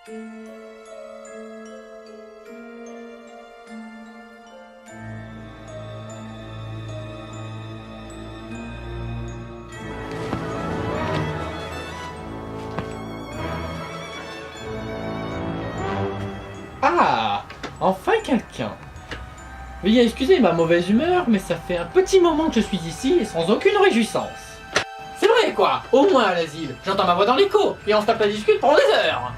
Ah, enfin quelqu'un. Veuillez excuser ma mauvaise humeur, mais ça fait un petit moment que je suis ici et sans aucune réjouissance. C'est vrai quoi, au moins à l'asile, j'entends ma voix dans l'écho et on se tape la discute pendant des heures.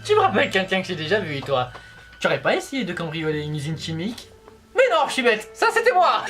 Tu me rappelles quelqu'un que j'ai déjà vu, toi? Tu aurais pas essayé de cambrioler une usine chimique? Mais non, je suis bête, ça c'était moi.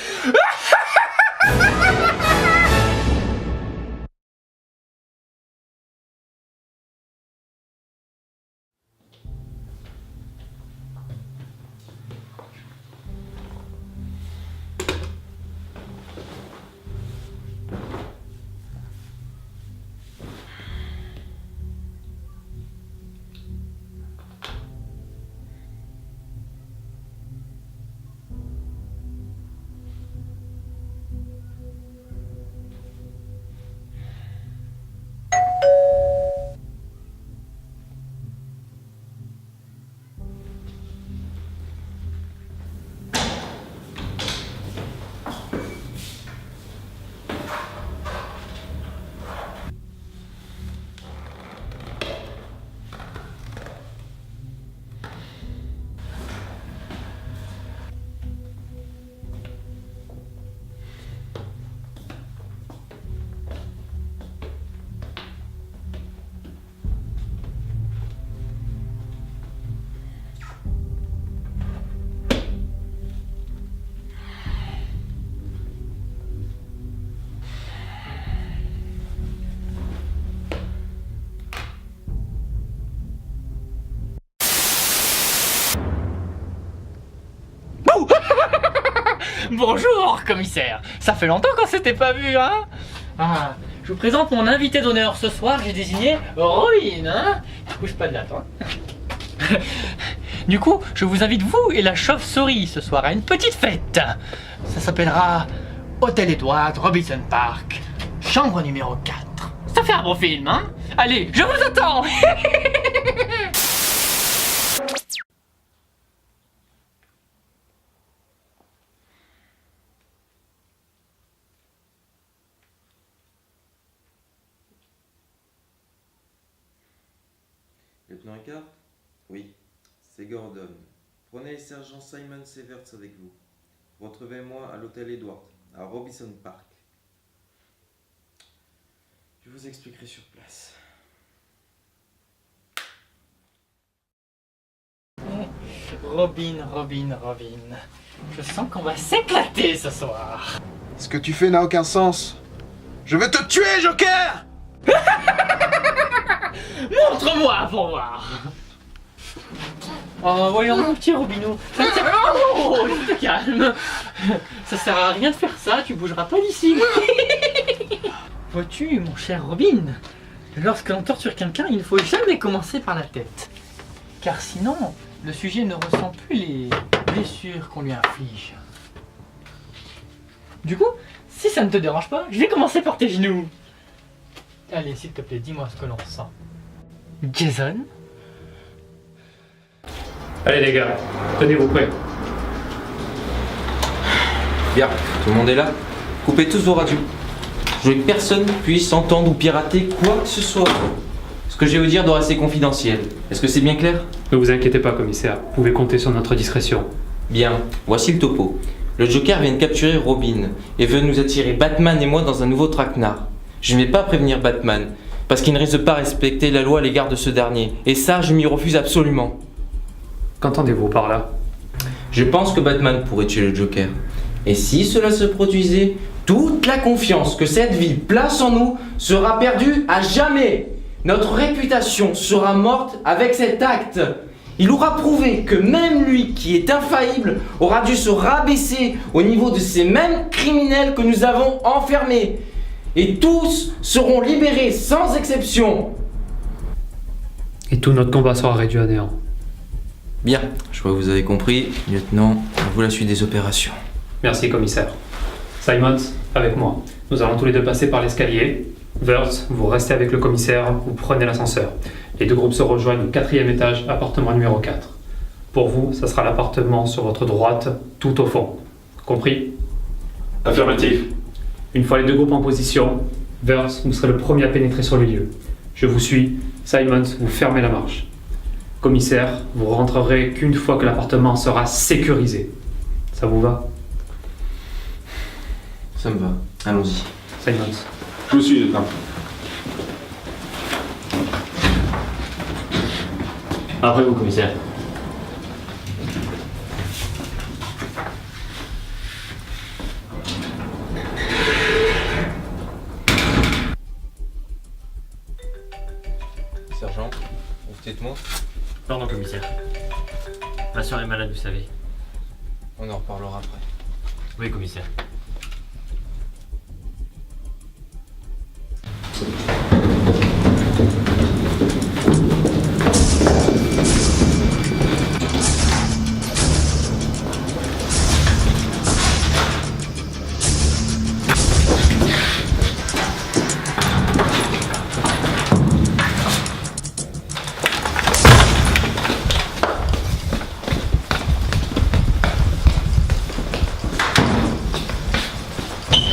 Bonjour, commissaire. Ça fait longtemps qu'on s'était pas vu, hein? Ah, je vous présente mon invité d'honneur ce soir. J'ai désigné Robin, hein? Bouge pas de là, toi. Du coup, je vous invite, vous et la chauve-souris, ce soir à une petite fête. Ça s'appellera Hôtel Edward, Robinson Park, chambre numéro 4. Ça fait un bon film, hein? Allez, je vous attends. Lieutenant Eckhart? Oui, c'est Gordon. Prenez le sergent Simon Severts avec vous. Retrouvez-moi à l'hôtel Edward, à Robinson Park. Je vous expliquerai sur place. Robin. Je sens qu'on va s'éclater ce soir. Ce que tu fais n'a aucun sens. Je veux te tuer, Joker! Montre-moi pour voir. Oh, voyons, mon petit Robinou. Ça ne sert à rien. Oh, je te calme. Ça sert à rien de faire ça, tu bougeras pas d'ici. Vois-tu, mon cher Robin, lorsque l'on torture quelqu'un, il ne faut jamais commencer par la tête. Car sinon, le sujet ne ressent plus les blessures qu'on lui inflige. Du coup, si ça ne te dérange pas, je vais commencer par tes genoux. Allez, s'il te plaît, dis-moi ce que l'on sent. Jason? Allez les gars, tenez-vous prêts. Bien, tout le monde est là. Coupez tous vos radios. Je veux que personne puisse entendre ou pirater quoi que ce soit. Ce que je vais vous dire doit rester confidentiel. Est-ce que c'est bien clair? Ne vous inquiétez pas, commissaire. Vous pouvez compter sur notre discrétion. Bien, voici le topo. Le Joker vient de capturer Robin et veut nous attirer Batman et moi dans un nouveau traquenard. Je ne vais pas prévenir Batman, parce qu'il ne risque de pas respecter la loi à l'égard de ce dernier. Et ça, je m'y refuse absolument. Qu'entendez-vous par là? Je pense que Batman pourrait tuer le Joker. Et si cela se produisait, toute la confiance que cette ville place en nous sera perdue à jamais. Notre réputation sera morte avec cet acte. Il aura prouvé que même lui, qui est infaillible, aura dû se rabaisser au niveau de ces mêmes criminels que nous avons enfermés. Et tous seront libérés sans exception. Et tout notre combat sera réduit à néant. Bien, je crois que vous avez compris. Lieutenant, à vous la suite des opérations. Merci, commissaire. Simons, avec moi. Nous allons tous les deux passer par l'escalier. Wurtz, vous restez avec le commissaire, vous prenez l'ascenseur. Les deux groupes se rejoignent au 4e étage, appartement numéro 4. Pour vous, ça sera l'appartement sur votre droite, tout au fond. Compris? Affirmatif. Une fois les deux groupes en position, Wurtz, vous serez le premier à pénétrer sur le lieu. Je vous suis. Simons, vous fermez la marche. Commissaire, vous rentrerez qu'une fois que l'appartement sera sécurisé. Ça vous va? Ça me va. Allons-y. Simons. Je vous suis, lieutenant. Après vous, commissaire. Sergent, vous faites moi. Pardon, commissaire. Ma soeur est malade, vous savez. On en reparlera après. Oui, commissaire.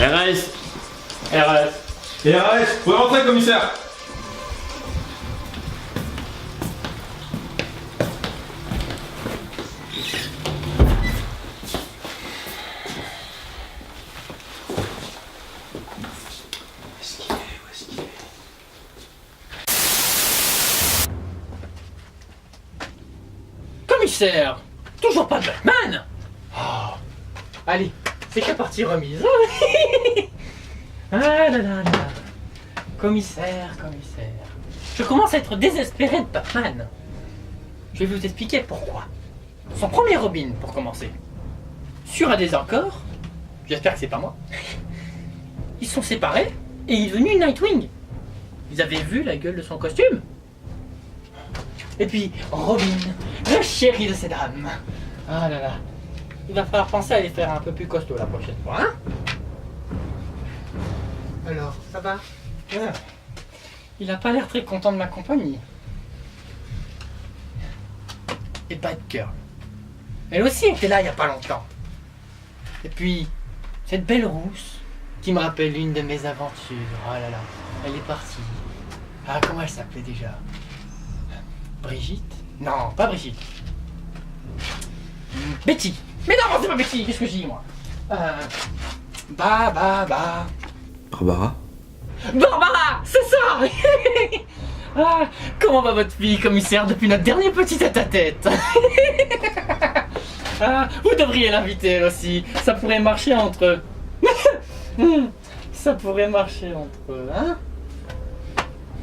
RS. Et arrête, vous pouvez rentrer, commissaire. Où est-ce qu'il est Commissaire! Toujours pas de Batman! Oh. Allez, c'est qu'à partie remise. Ah là là là. Commissaire. Je commence à être désespéré de Batman. Je vais vous expliquer pourquoi. Son premier Robin, pour commencer. Sur un des encore, j'espère que c'est pas moi, ils sont séparés et il est devenu Nightwing. Vous avez vu la gueule de son costume? Et puis, Robin, le chéri de ces dames. Ah là là. Il va falloir penser à les faire un peu plus costaud la prochaine fois, hein? Alors, ça va? Ah. Il a pas l'air très content de ma compagnie. Et Batgirl. Elle aussi était là il y a pas longtemps. Et puis, cette belle rousse qui me rappelle une de mes aventures. Oh là là, elle est partie. Ah, comment elle s'appelait déjà? Brigitte? Non, pas Brigitte. Betty. Mais non, c'est pas Betty, qu'est-ce que je dis moi? Barbara, c'est ça. Ah, comment va votre fille, commissaire, depuis notre dernier petit tête-à-tête? Ah, vous devriez l'inviter elle aussi. Ça pourrait marcher entre eux. Ça pourrait marcher entre eux, hein?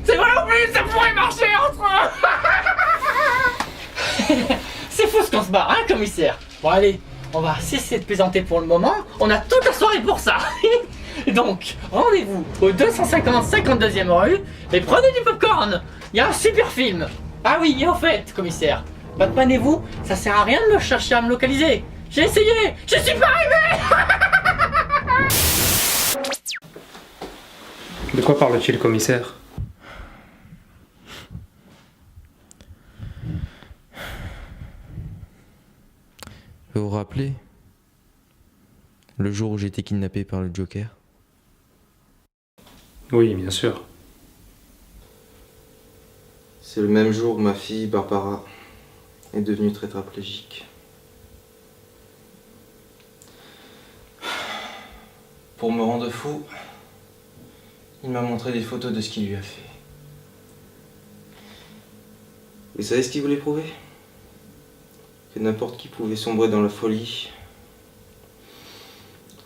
C'est vrai en plus, ça pourrait marcher entre eux. C'est fou ce qu'on se barre, hein, commissaire? Bon allez, on va cesser de plaisanter pour le moment. On a toute la soirée pour ça. Donc, rendez-vous au 250 52e rue et prenez du popcorn. Il y a un super film. Ah oui, et au fait, commissaire, Batman et vous, ça sert à rien de me chercher à me localiser. J'ai essayé, je suis pas arrivé. De quoi parle-t-il, commissaire? Vous vous rappelez le jour où j'ai été kidnappé par le Joker? Oui, bien sûr. C'est le même jour où ma fille, Barbara, est devenue tétraplégique. Pour me rendre fou, il m'a montré des photos de ce qu'il lui a fait. Vous savez ce qu'il voulait prouver? Que n'importe qui pouvait sombrer dans la folie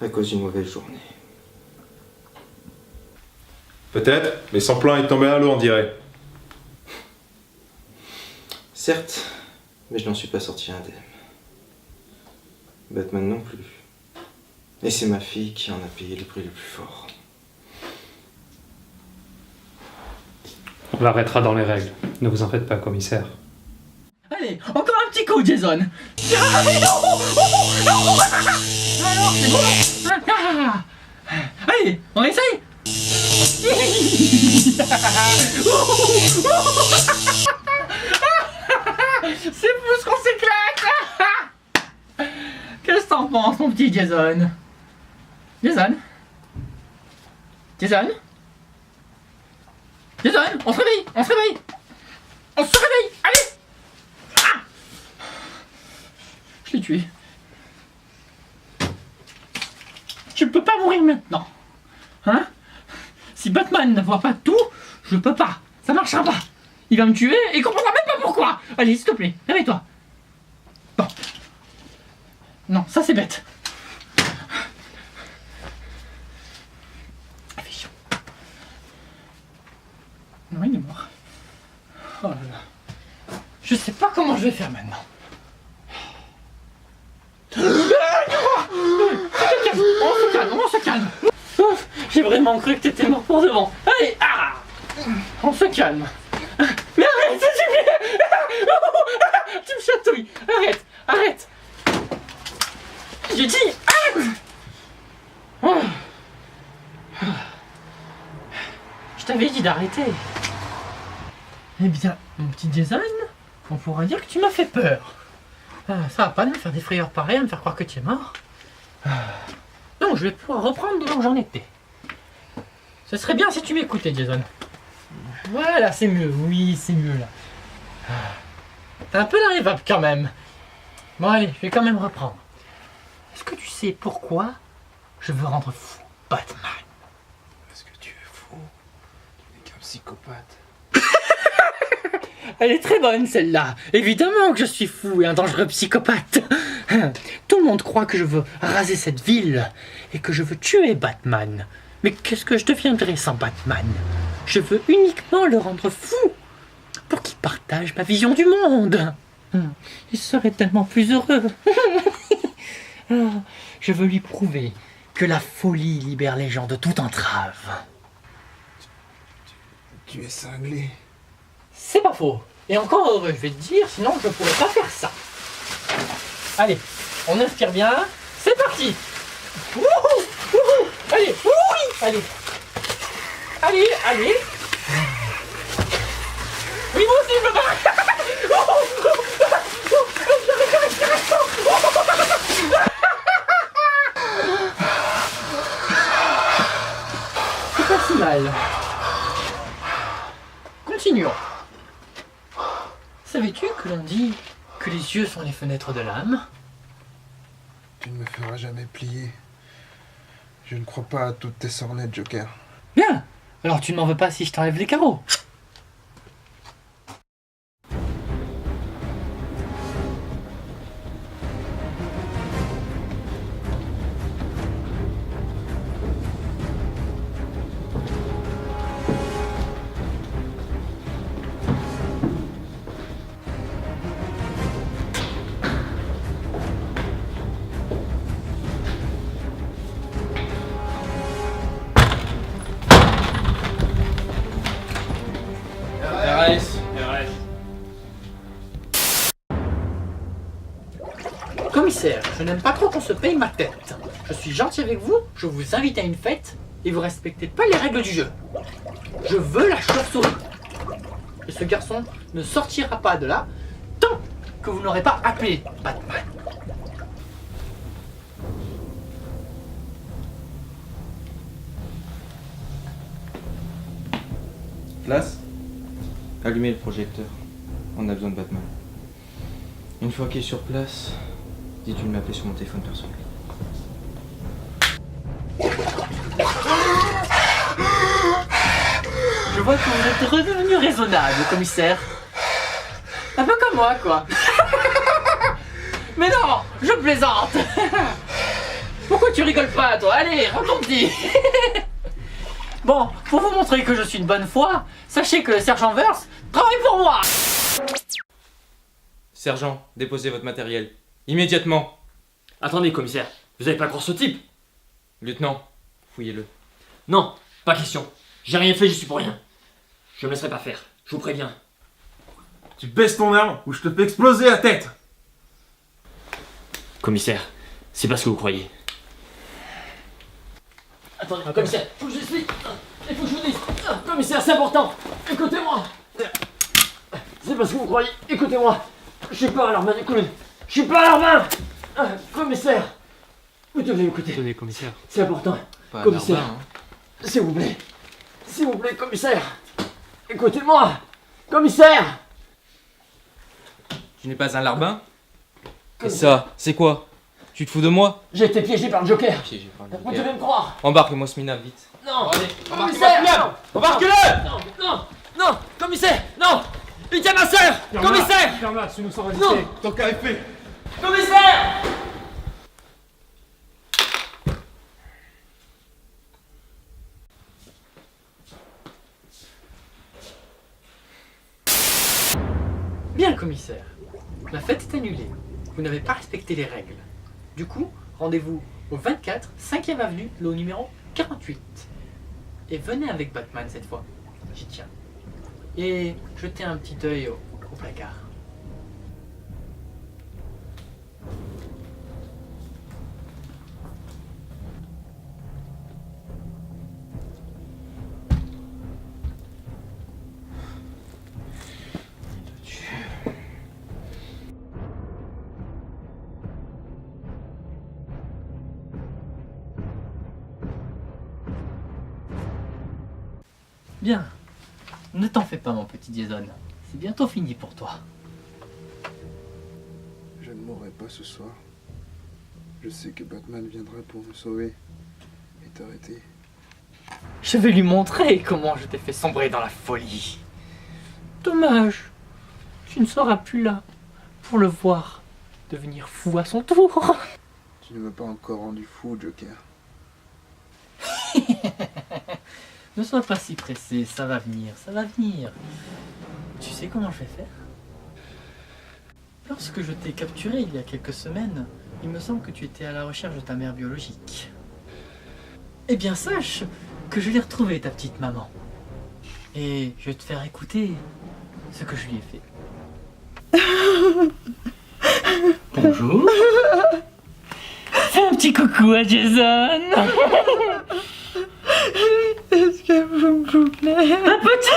à cause d'une mauvaise journée. Peut-être, mais son plan est tombé à l'eau, on dirait. Certes, mais je n'en suis pas sorti indemne. Batman non plus. Et c'est ma fille qui en a payé le prix le plus fort. On l'arrêtera dans les règles. Ne vous en faites pas, commissaire. Allez, encore un petit coup, Jason. Ah, mais non, non. Alors, c'est bon. Allez, on essaye. C'est fou ce qu'on s'éclate. Qu'est-ce que t'en penses, mon petit Jason? Jason? Jason? Jason, on se réveille, on se réveille. On se réveille, allez. Ah, je l'ai tué. Je peux pas mourir maintenant. Hein? Si Batman ne voit pas tout, je peux pas. Ça marchera pas. Il va me tuer et il comprendra même pas pourquoi. Allez, s'il te plaît, réveille-toi. Bon. Non, ça c'est bête. Il fait chaud. Non, il est mort. Oh là là. Je sais pas comment je vais faire maintenant. On se calme, on se calme. J'ai vraiment cru que t'étais mort pour de bon. Allez, on se calme. Mais arrête, s'il te plaît. Tu me chatouilles. Arrête, arrête. J'ai dit arrête. Je t'avais dit d'arrêter. Eh bien, mon petit Jason, on pourra dire que tu m'as fait peur. Ça va pas de me faire des frayeurs pareilles, à me faire croire que tu es mort. Donc je vais pouvoir reprendre de là où j'en étais. Ce serait bien si tu m'écoutais, Jason. Voilà, c'est mieux. Oui, c'est mieux là. T'as un peu la réverb quand même. Bon allez, je vais quand même reprendre. Est-ce que tu sais pourquoi je veux rendre fou Batman? Parce que tu es fou. Tu n'es qu'un psychopathe. Elle est très bonne celle-là. Évidemment que je suis fou et un dangereux psychopathe. Tout le monde croit que je veux raser cette ville et que je veux tuer Batman. Mais qu'est-ce que je deviendrai sans Batman? Je veux uniquement le rendre fou pour qu'il partage ma vision du monde. Il serait tellement plus heureux. Je veux lui prouver que la folie libère les gens de toute entrave. Tu es cinglé. C'est pas faux. Et encore heureux, je vais te dire, sinon je pourrais pas faire ça. Allez, on inspire bien. C'est parti. Wouhou, wouhou. Allez, oui, allez. Allez, allez. Oui, moi aussi, je me barre. C'est pas si mal. Continuons. Savais-tu que l'on dit que les yeux sont les fenêtres de l'âme? Tu ne me feras jamais plier. Je ne crois pas à toutes tes sornettes, Joker. Bien. Alors tu ne m'en veux pas si je t'enlève les carreaux? Commissaire, je n'aime pas trop qu'on se paye ma tête. Je suis gentil avec vous, je vous invite à une fête et vous respectez pas les règles du jeu. Je veux la chauve-souris. Et ce garçon ne sortira pas de là tant que vous n'aurez pas appelé Batman. Classe, allumez le projecteur. On a besoin de Batman. Une fois qu'il est sur place, dites-lui de m'appeler sur mon téléphone personnel. Je vois que vous êtes redevenu raisonnable, commissaire. Un peu comme moi, quoi. Mais non, je plaisante. Pourquoi tu rigoles pas, toi? Allez, raconte-y. Bon, pour vous montrer que je suis de bonne foi, sachez que le sergent Verse travaille pour moi. Sergent, déposez votre matériel. Immédiatement. Attendez, commissaire, vous avez pas croire ce type? Lieutenant, fouillez-le. Non, pas question. J'ai rien fait, j'y suis pour rien. Je me laisserai pas faire, je vous préviens. Tu baisses ton arme ou je te fais exploser la tête. Commissaire, c'est pas ce que vous croyez. Attendez, commissaire, faut que je l'explique. Il faut que je vous dise. Commissaire, c'est important. Écoutez-moi. C'est parce que vous croyez. Écoutez-moi. Je suis pas à leur main, écoutez. Je suis pas à leur main. Commissaire. Vous devez m'écouter. Tenez, commissaire. C'est important. Pas Commissaire. Narbin, hein. S'il vous plaît. S'il vous plaît, commissaire. Écoutez-moi. Commissaire. Tu n'es pas un larbin? Et ça, c'est quoi? Tu te fous de moi? J'ai été piégé par le Joker. Piégé par le Vous Joker. devez me croire. Embarque-moi Smina, vite. Non. Allez, Commissaire. Non. Embarque-le! Non. Non. Non. Commissaire. Non. Il tient ma sœur. Commissaire. Ferme-la, si nous sommes Non. restés. Ton cas est fait. Commissaire. Bien, commissaire. La fête est annulée. Vous n'avez pas respecté les règles. Du coup, rendez-vous au 24, 5e avenue, lot numéro 48. Et venez avec Batman cette fois. J'y tiens. Et jetez un petit œil au placard. Bien. Ne t'en fais pas, mon petit Jason. C'est bientôt fini pour toi. Je ne mourrai pas ce soir. Je sais que Batman viendra pour me sauver et t'arrêter. Je vais lui montrer comment je t'ai fait sombrer dans la folie. Dommage. Tu ne seras plus là pour le voir devenir fou à son tour. Tu ne m'as pas encore rendu fou, Joker. Ne sois pas si pressé, ça va venir, ça va venir. Tu sais comment je vais faire? Lorsque je t'ai capturé il y a quelques semaines, il me semble que tu étais à la recherche de ta mère biologique. Eh bien sache que je l'ai retrouvée, ta petite maman. Et je vais te faire écouter ce que je lui ai fait. Bonjour. Fais un petit coucou à Jason. Est-ce que vous me plaît? Un petit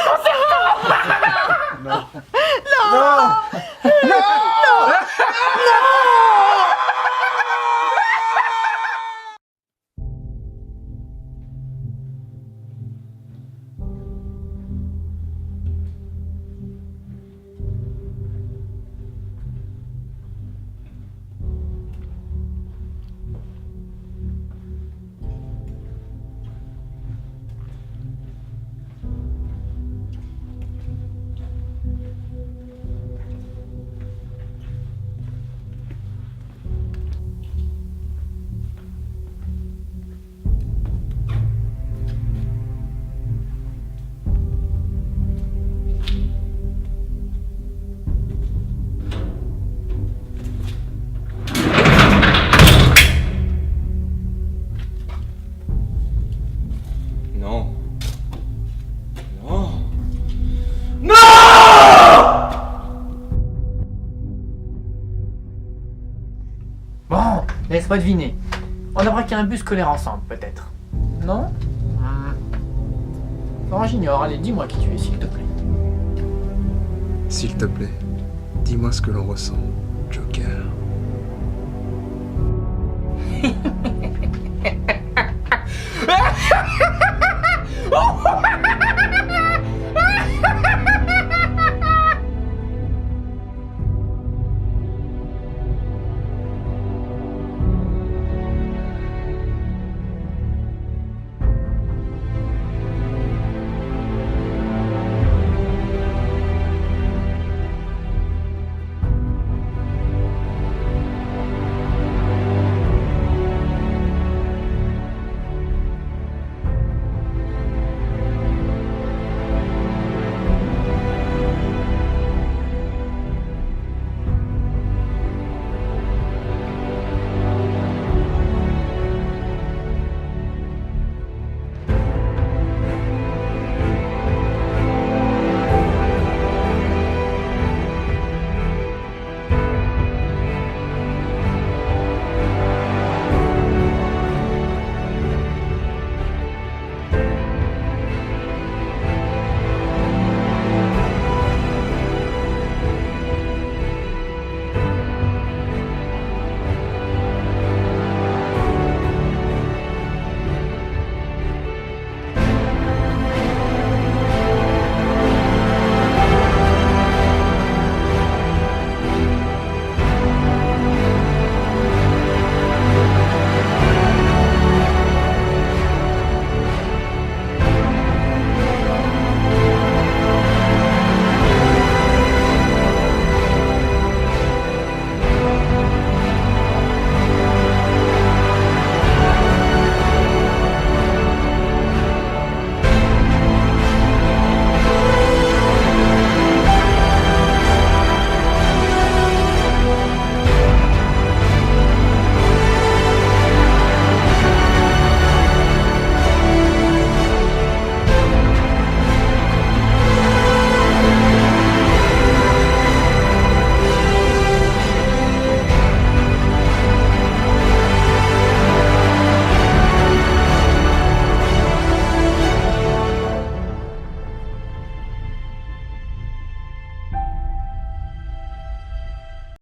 Non. Non. Bon, laisse-moi deviner. On a braqué un bus scolaire ensemble, peut-être. Non? Non, j'ignore. Allez, dis-moi qui tu es, s'il te plaît. S'il te plaît, dis-moi ce que l'on ressent, Joker.